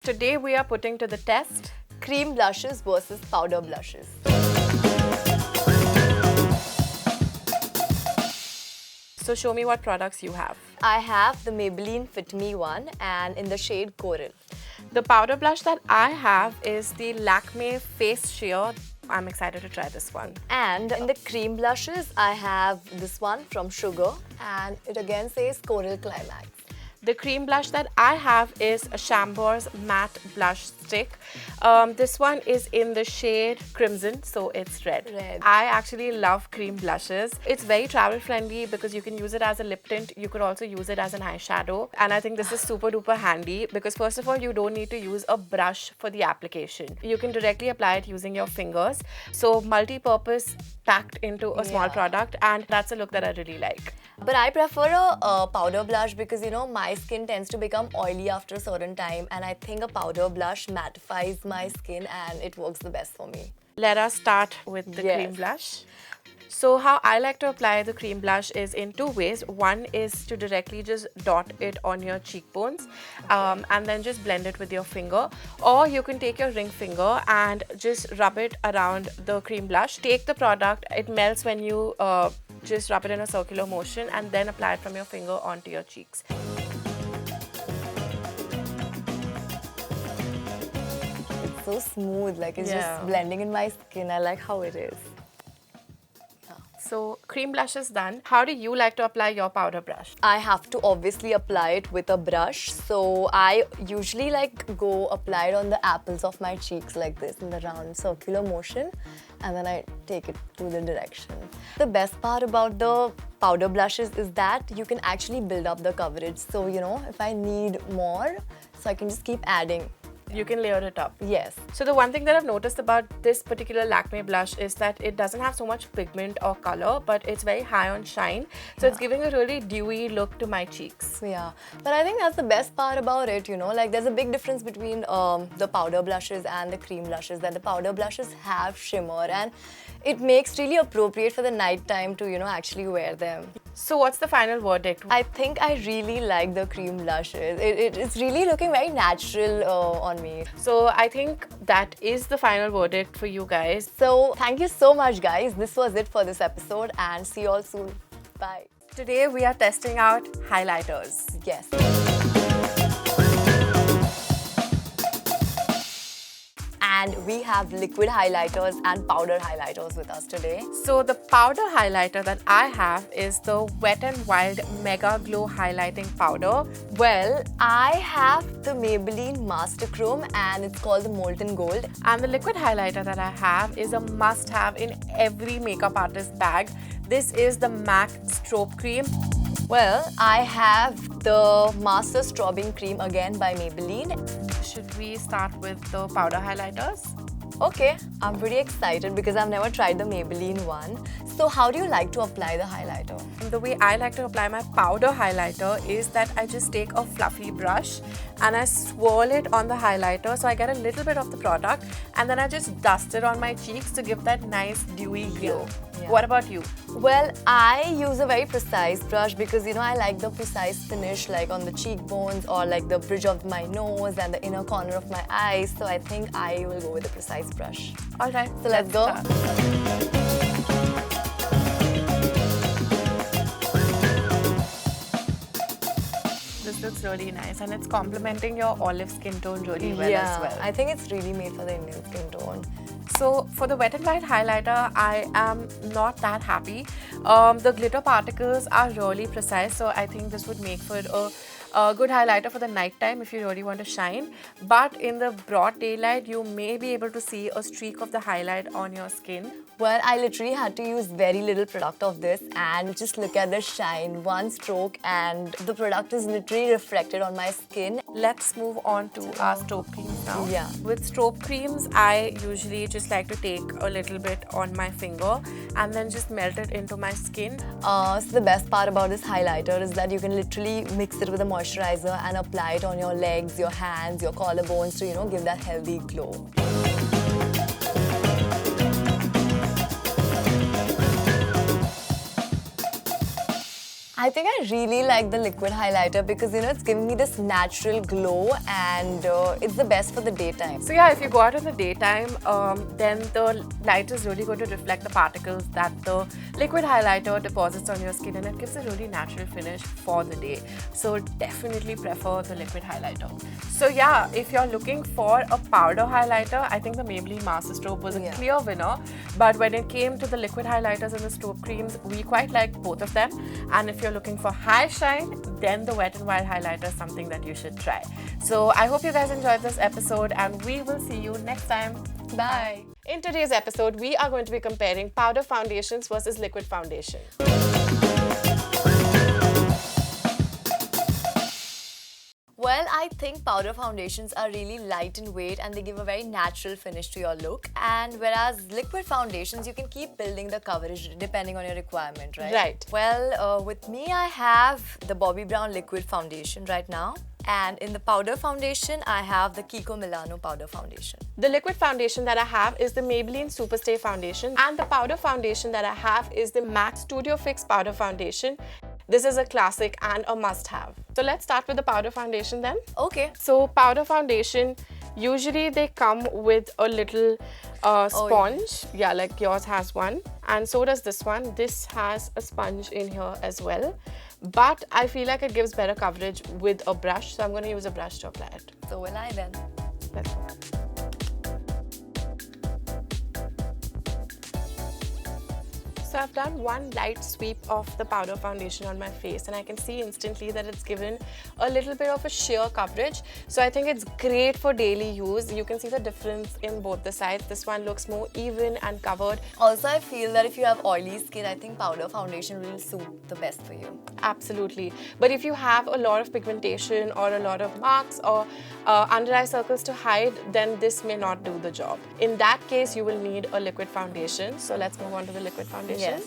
Today we are putting to the test Cream blushes versus powder blushes. So show me what products you have. I have the Maybelline Fit Me one and in the shade Coral. The powder blush that I have is the Lakme Face Sheer. I'm excited to try this one. And in the cream blushes, I have this one from Sugar and it again says Coral Climax. The cream blush that I have is a Chambour's Matte Blush Stick. This one is in the shade Crimson, so it's red. I actually love cream blushes. It's very travel friendly because you can use it as a lip tint. You could also use it as an eyeshadow. And I think this is super duper handy because first of all, you don't need to use a brush for the application. You can directly apply it using your fingers. So multi-purpose packed into a small product, and that's a look that I really like. But I prefer a powder blush because my skin tends to become oily after a certain time, and I think a powder blush mattifies my skin and it works the best for me. Let us start with the cream blush. So how I like to apply the cream blush is in two ways. One is to directly just dot it on your cheekbones and then just blend it with your finger. Or you can take your ring finger and just rub it around the cream blush. Take the product, it melts when you just rub it in a circular motion and then apply it from your finger onto your cheeks. It's so smooth, like it's just blending in my skin. I like how it is. So cream blush is done. How do you like to apply your powder brush? I have to obviously apply it with a brush. So I usually go apply it on the apples of my cheeks like this in the round circular motion, and then I take it to the direction. The best part about the powder blushes is that you can actually build up the coverage. So if I need more, so I can just keep adding. You can layer it up. Yes. So the one thing that I've noticed about this particular Lakme blush is that it doesn't have so much pigment or color, but it's very high on shine. So it's giving a really dewy look to my cheeks. Yeah, but I think that's the best part about it, there's a big difference between the powder blushes and the cream blushes, that the powder blushes have shimmer and it makes really appropriate for the night time to, actually wear them. So what's the final verdict? I think I really like the cream blushes. It's really looking very natural on me. So I think that is the final verdict for you guys. So thank you so much, guys. This was it for this episode and see you all soon. Bye. Today we are testing out highlighters. Yes. And we have liquid highlighters and powder highlighters with us today. So the powder highlighter that I have is the Wet n Wild Mega Glow Highlighting Powder. Well, I have the Maybelline Master Chrome and it's called the Molten Gold. And the liquid highlighter that I have is a must-have in every makeup artist bag. This is the MAC Strobe Cream. Well, I have the Master Strobing Cream again by Maybelline. Should we start with the powder highlighters? Okay, I'm pretty excited because I've never tried the Maybelline one. So how do you like to apply the highlighter? The way I like to apply my powder highlighter is that I just take a fluffy brush and I swirl it on the highlighter so I get a little bit of the product, and then I just dust it on my cheeks to give that nice dewy glow. Yeah. What about you? Well, I use a very precise brush because I like the precise finish like on the cheekbones or like the bridge of my nose and the inner corner of my eyes. So I think I will go with a precise brush. Alright, so let's go. Start. This looks really nice and it's complementing your olive skin tone really well as well. I think it's really made for the Indian skin tone. So for the Wet n Wild highlighter, I am not that happy. The glitter particles are really precise, so I think this would make for a good highlighter for the night time if you really want to shine. But in the broad daylight, you may be able to see a streak of the highlight on your skin. Well, I literally had to use very little product of this and just look at the shine, one stroke, and the product is literally reflected on my skin. Let's move on to our strobe creams now. Yeah. With strobe creams, I usually just like to take a little bit on my finger and then just melt it into my skin. So the best part about this highlighter is that you can literally mix it with a moisturizer and apply it on your legs, your hands, your collarbones to, give that healthy glow. I think I really like the liquid highlighter because it's giving me this natural glow and it's the best for the daytime. So yeah, if you go out in the daytime, then the light is really going to reflect the particles that the liquid highlighter deposits on your skin, and it gives a really natural finish for the day. So definitely prefer the liquid highlighter. So yeah, if you're looking for a powder highlighter, I think the Maybelline Master Strobe was a clear winner. But when it came to the liquid highlighters and the strobe creams, we quite liked both of them. And if you're looking for high shine, then the Wet n Wild highlighter is something that you should try. So I hope you guys enjoyed this episode, and we will see you next time. Bye. In today's episode, we are going to be comparing powder foundations versus liquid foundation. Well, I think powder foundations are really light in weight and they give a very natural finish to your look. And whereas liquid foundations, you can keep building the coverage depending on your requirement, right? Right. Well, with me, I have the Bobbi Brown liquid foundation right now. And in the powder foundation, I have the Kiko Milano powder foundation. The liquid foundation that I have is the Maybelline Superstay foundation, and the powder foundation that I have is the MAC Studio Fix powder foundation. This is a classic and a must-have. So let's start with the powder foundation then. Okay. So powder foundation, usually they come with a little sponge. Yeah, like yours has one. And so does this one. This has a sponge in here as well. But I feel like it gives better coverage with a brush. So I'm going to use a brush to apply it. So will I then. Let's go. So I've done one light sweep of the powder foundation on my face, and I can see instantly that it's given a little bit of a sheer coverage. So I think it's great for daily use. You can see the difference in both the sides. This one looks more even and covered. Also, I feel that if you have oily skin, I think powder foundation will suit the best for you. Absolutely. But if you have a lot of pigmentation or a lot of marks or under eye circles to hide, then this may not do the job. In that case, you will need a liquid foundation. So let's move on to the liquid foundation. Yes.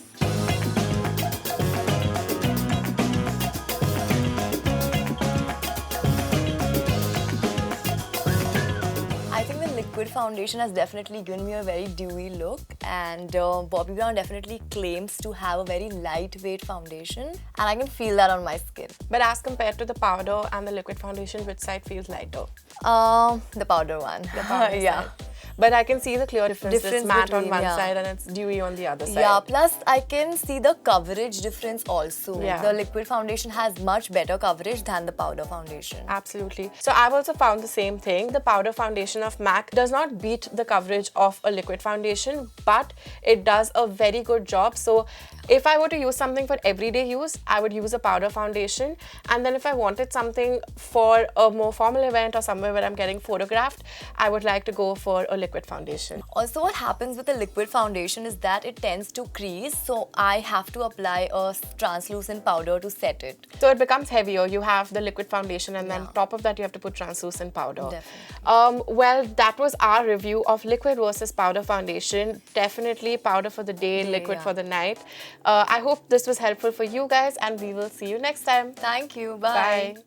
I think the liquid foundation has definitely given me a very dewy look, and Bobbi Brown definitely claims to have a very lightweight foundation, and I can feel that on my skin. But as compared to the powder and the liquid foundation, which side feels lighter? The powder one. The powder yeah. side. But I can see the clear difference. It's matte on between, one yeah. side and it's dewy on the other side. Yeah, plus I can see the coverage difference also. Yeah. The liquid foundation has much better coverage than the powder foundation. Absolutely. So I've also found the same thing. The powder foundation of MAC does not beat the coverage of a liquid foundation, but it does a very good job. So if I were to use something for everyday use, I would use a powder foundation. And then if I wanted something for a more formal event or somewhere where I'm getting photographed, I would like to go for a liquid foundation. Also, what happens with the liquid foundation is that it tends to crease, so I have to apply a translucent powder to set it. So it becomes heavier. You have the liquid foundation, and then top of that you have to put translucent powder. Definitely. Well, that was our review of liquid versus powder foundation. Definitely powder for the day, liquid for the night. I hope this was helpful for you guys, and we will see you next time. Thank you. Bye. Bye.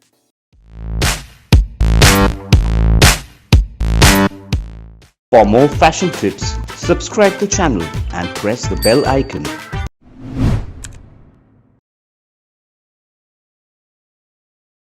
For more fashion tips, subscribe the channel and press the bell icon.